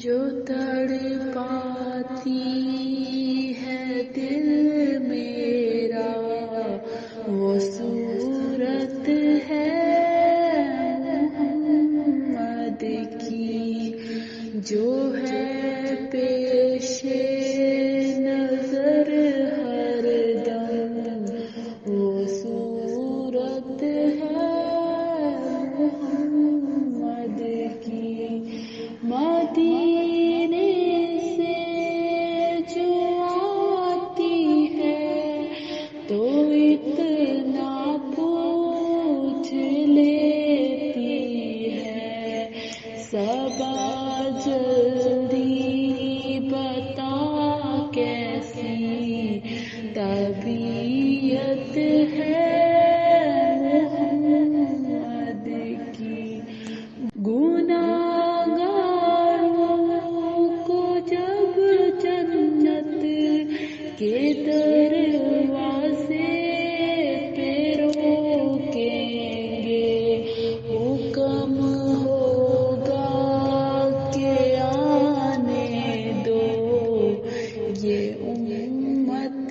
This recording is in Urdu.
جو تڑپاتی ہے دل میرا وہ صورت ہے محمد کی، جو ہے پیش نظر ہر دم وہ صورت ہے محمد کی۔ مدینے سے جو آتی ہے تو اتنا پوچھ لیتی ہے، صبا جلدی بتا کیسی طبیعت ہے محمد کی۔ گناہگاروں کو جب جنت کے دروازے پہ روکیں گے، حکم ہوگا کہ آنے دو یہ امت